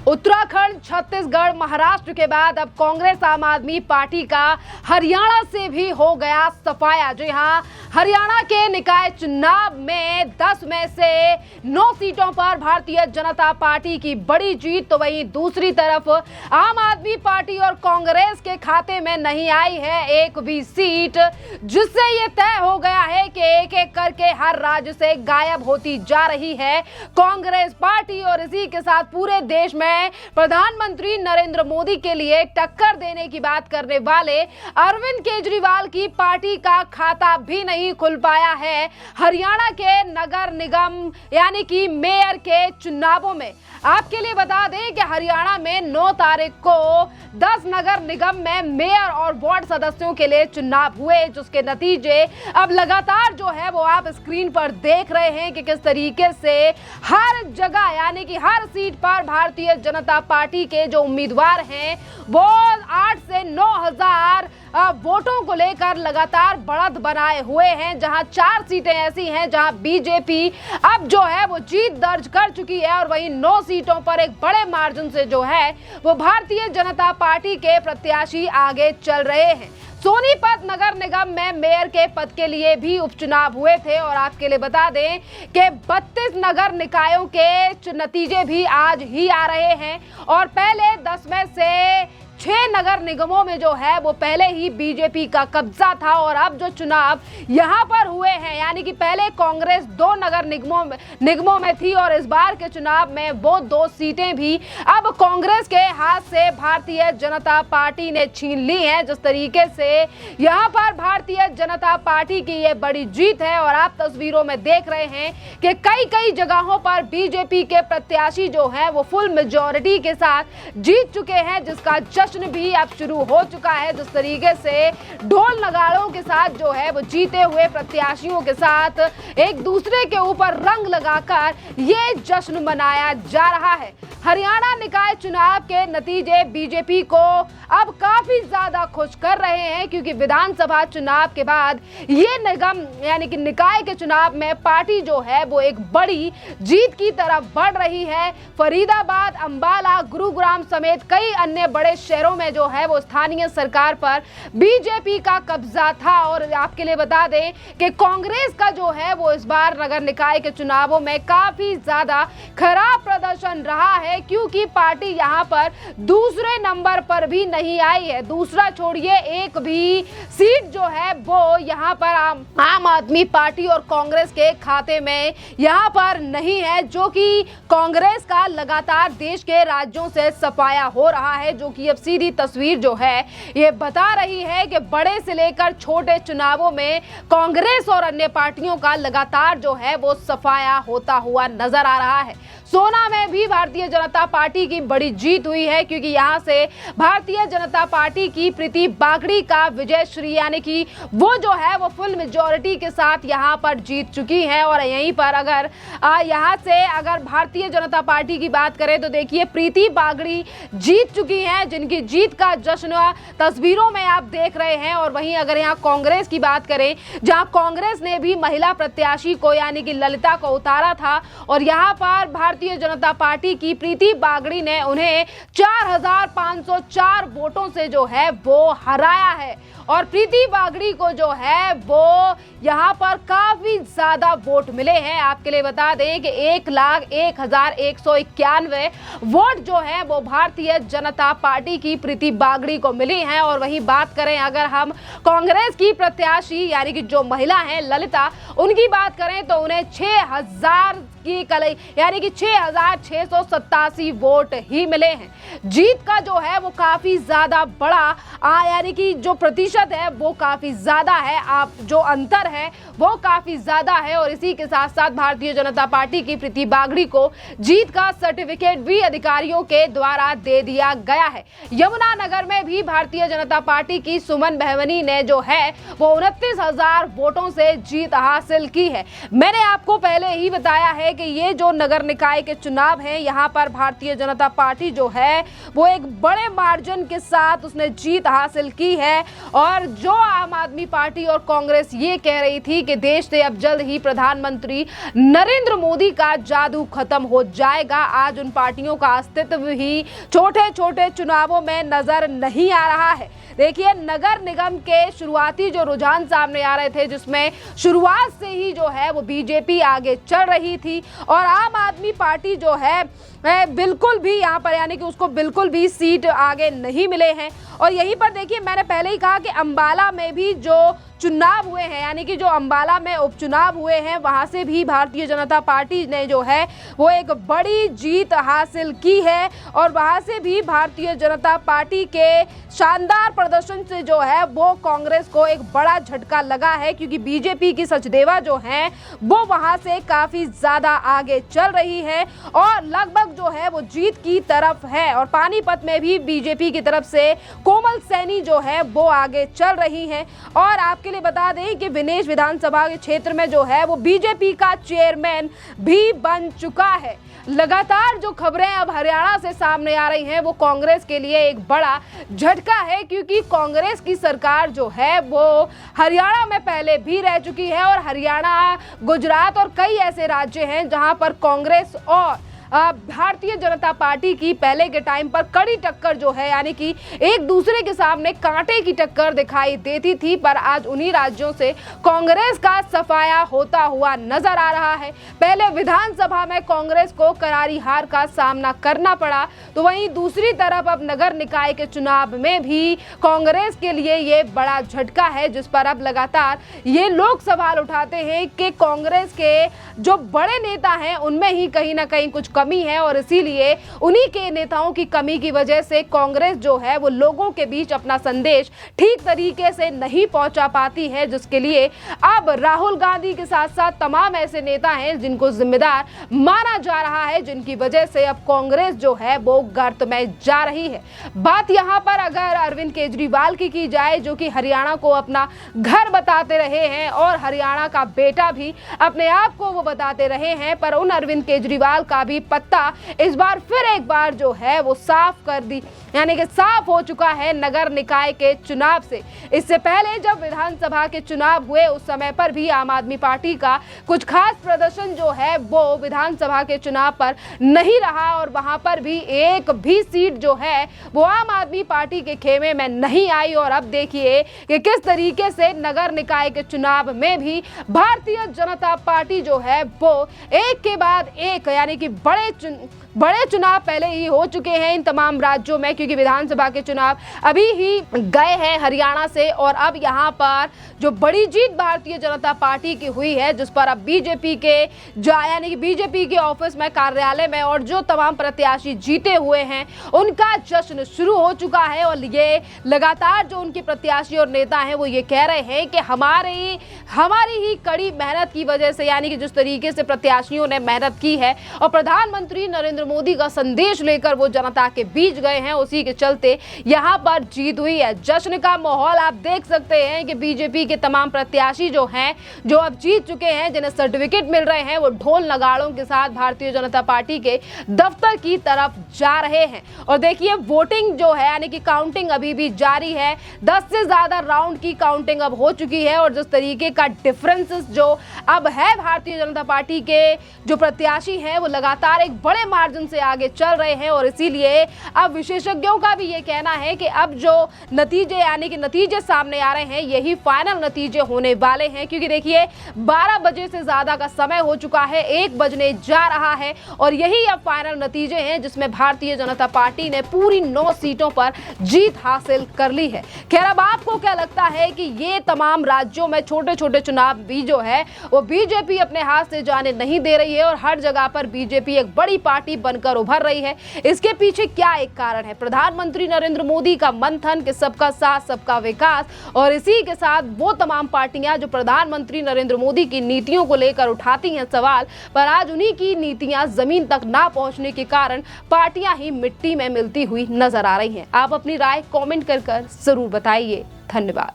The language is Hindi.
उत्तराखंड, छत्तीसगढ़, महाराष्ट्र के बाद अब कांग्रेस आम आदमी पार्टी का हरियाणा से भी हो गया सफाया। जी हां, हरियाणा के निकाय चुनाव में 10 में से 9 सीटों पर भारतीय जनता पार्टी की बड़ी जीत, तो वहीं दूसरी तरफ आम आदमी पार्टी और कांग्रेस के खाते में नहीं आई है एक भी सीट, जिससे ये तय हो गया है कि एक एक करके हर राज्य से गायब होती जा रही है कांग्रेस पार्टी। और इसी के साथ पूरे देश में प्रधानमंत्री नरेंद्र मोदी के लिए टक्कर देने की बात करने वाले अरविंद केजरीवाल की पार्टी का खाता भी नहीं खुल पाया है हरियाणा के नगर निगम यानी कि मेयर के चुनावों में। आपके लिए बता दें कि हरियाणा में 9 तारीख को 10 नगर निगम में मेयर और वार्ड सदस्यों के लिए चुनाव हुए, जिसके नतीजे अब लगातार जो है वो आप स्क्रीन पर देख रहे हैं कि किस तरीके से हर जगह यानी कि हर सीट पर भारतीय जनता पार्टी के जो उम्मीदवार हैं वो 8 से 9 हजार वोटों को लेकर लगातार बढ़त बनाए हुए हैं, जहां 4 सीटें ऐसी हैं जहां बीजेपी अब जो है वो जीत दर्ज कर चुकी है और वहीं 9 सीटों पर एक बड़े मार्जिन से जो है वो भारतीय जनता पार्टी के प्रत्याशी आगे चल रहे हैं। सोनीपत नगर निगम में मेयर के पद के लिए भी उपचुनाव हुए थे और आपके लिए बता दें कि 32 नगर निकायों के नतीजे भी आज ही आ रहे हैं और पहले 10 में से 6 नगर निगमों में जो है वो पहले ही बीजेपी का कब्जा था और अब जो चुनाव यहां पर हुए हैं यानी कि पहले कांग्रेस 2 नगर निगमों में थी और इस बार के चुनाव में वो 2 सीटें भी अब कांग्रेस के हाथ से भारतीय जनता पार्टी ने छीन ली हैं। जिस तरीके से यहां पर भारतीय जनता पार्टी की ये बड़ी जीत है और आप तस्वीरों में देख रहे हैं कि कई जगहों पर बीजेपी के प्रत्याशी जो है वो फुल मेजॉरिटी के साथ जीत चुके हैं, जिसका जश्न भी अब शुरू हो चुका है। जिस तरीके से ढोल नगाड़ों के साथ जो है वो जीते हुए प्रत्याशियों के साथ एक दूसरे के ऊपर रंग लगाकर ये जश्न मनाया जा रहा है। हरियाणा निकाय चुनाव के नतीजे बीजेपी को अब काफी ज्यादा खुश कर रहे हैं, क्योंकि विधानसभा चुनाव के बाद ये निगम यानी कि निकाय के चुनाव में पार्टी जो है वो एक बड़ी जीत की तरफ बढ़ रही है। फरीदाबाद, अंबाला, गुरुग्राम समेत कई अन्य बड़े शहरों में जो है वो स्थानीय सरकार पर बीजेपी का कब्जा था और आपके लिए बता दें कि कांग्रेस का जो है वो इस बार नगर निकाय के चुनावों में काफी ज्यादा खराब प्रदर्शन रहा है, क्योंकि पार्टी यहां पर दूसरे नंबर पर भी नहीं आई है। दूसरा छोड़िए, एक भी सीट जो है वो यहां पर आम आदमी पार्टी और कांग्रेस के खाते में यहां पर नहीं है, जो कि कांग्रेस का लगातार देश के राज्यों से सफाया हो रहा है, जो कि अब सीधी तस्वीर जो है ये बता रही है कि बड़े से लेकर छोटे चुनावों में कांग्रेस और अन्य पार्टियों का लगातार जो है वो सफाया होता हुआ नजर आ रहा है। सोना में भी भारतीय जनता पार्टी की बड़ी जीत हुई है, क्योंकि यहां से भारतीय जनता पार्टी की प्रीति बागड़ी का विजय श्री यानी कि वो जो है वो फुल मेजॉरिटी के साथ यहां पर जीत चुकी हैं। और यहीं पर अगर यहां से अगर भारतीय जनता पार्टी की बात करें तो देखिए प्रीति बागड़ी जीत चुकी हैं, जिनकी जीत का जश्न तस्वीरों में आप देख रहे हैं। और वहीं अगर यहाँ कांग्रेस की बात करें, जहां कांग्रेस ने भी महिला प्रत्याशी को यानी कि ललिता को उतारा था और यहाँ पर भारतीय जनता पार्टी की प्रीति बागड़ी ने उन्हें 4504 वोटों से जो है वो हराया है। और प्रीति बागड़ी को जो है वो यहाँ पर काफी ज्यादा वोट मिले हैं। आपके लिए बता दें कि 1,01,191 वोट जो है वो भारतीय जनता पार्टी की प्रीति बागड़ी को मिली हैं। और वहीं बात करें अगर हम कांग्रेस की प्रत्याशी यानी कि जो महिला हैं ललिता, उनकी बात करें तो उन्हें 6,000 की कलई यानी कि 6,687 वोट ही मिले हैं। जीत का जो है वो काफी ज्यादा बड़ा यानी कि जो प्रतिशत है वो काफी ज्यादा है, आप जो अंतर है वो काफी ज्यादा है। और इसी के साथ साथ भारतीय जनता पार्टी की प्रीति बागड़ी को जीत का सर्टिफिकेट भी अधिकारियों के द्वारा दे दिया गया है। यमुनानगर में भी भारतीय जनता पार्टी की सुमन बहवनी ने जो है वो 29,000 वोटों से जीत हासिल की है। मैंने आपको पहले ही बताया है कि ये जो नगर निकाय के चुनाव हैं यहाँ पर भारतीय जनता पार्टी जो है वो एक बड़े मार्जिन के साथ उसने जीत हासिल की है। और जो आम आदमी पार्टी और कांग्रेस ये कह रही थी कि देश से अब जल्द ही प्रधानमंत्री नरेंद्र मोदी का जादू खत्म हो जाएगा, आज उन पार्टियों का अस्तित्व ही छोटे छोटे चुनावों में नजर नहीं आ रहा है। देखिए, नगर निगम के शुरुआती जो रुझान सामने आ रहे थे, जिसमें शुरुआत से ही जो है वो बीजेपी आगे चल रही थी और आम आदमी पार्टी जो है बिल्कुल भी यहाँ पर यानी कि उसको बिल्कुल भी सीट आगे नहीं मिले हैं। और यहीं पर देखिए, मैंने पहले ही कहा कि अंबाला में भी जो चुनाव हुए हैं, यानी कि जो अंबाला में उपचुनाव हुए हैं, वहां से भी भारतीय जनता पार्टी ने जो है वो एक बड़ी जीत हासिल की है और वहां से भी भारतीय जनता पार्टी के शानदार प्रदर्शन से जो है वो कांग्रेस को एक बड़ा झटका लगा है, क्योंकि बीजेपी की सचदेवा जो है वो वहां से काफी ज्यादा आगे चल रही है और लगभग जो है वो जीत की तरफ है। और पानीपत में भी बीजेपी की तरफ से कोमल सैनी जो है वो आगे चल रही हैं। और आपके लिए बता दें कि विनेश विधानसभा के क्षेत्र में जो है वो बीजेपी का चेयरमैन भी बन चुका है। लगातार जो खबरें अब हरियाणा से सामने आ रही हैं वो कांग्रेस के लिए एक बड़ा झटका है, क्योंकि कांग्रेस की सरकार जो है वो हरियाणा में पहले भी रह चुकी है और हरियाणा, गुजरात और कई ऐसे राज्य हैं जहां पर कांग्रेस और भारतीय जनता पार्टी की पहले के टाइम पर कड़ी टक्कर जो है, यानी कि एक दूसरे के सामने कांटे की टक्कर दिखाई देती थी, पर आज उन्हीं राज्यों से कांग्रेस का सफाया होता हुआ नजर आ रहा है। पहले विधानसभा में कांग्रेस को करारी हार का सामना करना पड़ा, तो वहीं दूसरी तरफ अब नगर निकाय के चुनाव में भी कांग्रेस के लिए ये बड़ा झटका है, जिस पर अब लगातार ये लोग सवाल उठाते हैं कि कांग्रेस के जो बड़े नेता हैं उनमें ही कहीं ना कहीं कुछ कमी है और इसीलिए उन्हीं के नेताओं की कमी की वजह से कांग्रेस जो है वो लोगों के बीच अपना संदेश ठीक तरीके से नहीं पहुंचा पाती है, जिसके लिए अब राहुल गांधी के साथ साथ तमाम ऐसे नेता हैं जिनको जिम्मेदार माना जा रहा है, जिनकी वजह से अब कांग्रेस जो है वो गर्त में जा रही है। बात यहां पर अगर अरविंद केजरीवाल की जाए, जो कि हरियाणा को अपना घर बताते रहे हैं और हरियाणा का बेटा भी अपने आप को वो बताते रहे हैं, पर उन अरविंद केजरीवाल का भी पत्ता इस बार फिर एक बार जो है वो साफ कर दी, यानी कि साफ हो चुका है नगर निकाय के चुनाव से। इससे पहले जब विधानसभा के चुनाव हुए उस समय पर भी आम आदमी पार्टी का कुछ खास प्रदर्शन जो है वो विधानसभा के चुनाव पर नहीं रहा और वहां पर भी एक भी सीट जो है वो आम आदमी पार्टी के खेमे में नहीं आई। और अब देखिए कि किस तरीके से नगर निकाय के चुनाव में भी भारतीय जनता पार्टी जो है वो एक के बाद एक, यानी कि बड़े चुनाव पहले ही हो चुके हैं इन तमाम राज्यों में, क्योंकि विधानसभा के चुनाव अभी ही गए हैं हरियाणा से और अब यहां पर जो बड़ी जीत भारतीय जनता पार्टी की हुई है, जिस पर अब बीजेपी के यानी कि बीजेपी के ऑफिस में, कार्यालय में और जो तमाम प्रत्याशी जीते हुए हैं उनका जश्न शुरू हो चुका है। और ये लगातार जो उनके प्रत्याशी और नेता हैं वो ये कह रहे हैं कि हमारी ही कड़ी मेहनत की वजह से, यानी कि जिस तरीके से प्रत्याशियों ने मेहनत की है और प्रधानमंत्री नरेंद्र मोदी का संदेश लेकर वो जनता के बीच गए हैं, उसी के चलते यहां पर जीत हुई है। जश्न का माहौल आप देख सकते हैं कि बीजेपी के तमाम प्रत्याशी जो हैं, जो अब जीत चुके हैं, जिन्हें सर्टिफिकेट मिल रहे हैं, वो ढोल नगाड़ों के साथ भारतीय जनता पार्टी के दफ्तर की तरफ जा रहे हैं। और देखिए, वोटिंग जो है यानी कि काउंटिंग अभी भी जारी है। 10 से ज्यादा राउंड की काउंटिंग अब हो चुकी है और जिस तरीके का डिफरेंसेस जो अब है भारतीय जनता पार्टी के जो प्रत्याशी हैं वो लगातार एक बड़े मार्जिन से आगे चल रहे हैं और इसीलिए अब विशेषज्ञों का भी ये कहना है कि अब जो नतीजे यानी कि नतीजे सामने आ रहे हैं यही फाइनल नतीजे होने वाले हैं, क्योंकि देखिए 12 बजे से ज्यादा का समय हो चुका है, 1 बजने जा रहा है और यही अब फाइनल नतीजे हैं जिसमें भारतीय जनता पार्टी ने पूरी 9 सीटों पर जीत हासिल कर ली है। खैर, अब आपको क्या लगता है कि ये तमाम राज्यों में छोटे छोटे चुनाव भी जो है वो बीजेपी अपने हाथ से जाने नहीं दे रही है और हर जगह पर बीजेपी एक बड़ी पार्टी बनकर उभर रही है? इसके पीछे क्या एक कारण है? प्रधानमंत्री नरेंद्र मोदी का मंथन कि सबका साथ सबका विकास, और इसी के साथ वो तमाम पार्टियां जो प्रधानमंत्री नरेंद्र मोदी की नीतियों को लेकर उठाती हैं सवाल, पर आज उन्हीं की नीतियां जमीन तक ना पहुंचने के कारण पार्टियां ही मिट्टी में मिलती हुई नजर आ रही हैं। आप अपनी राय कमेंट कर जरूर बताइए। धन्यवाद।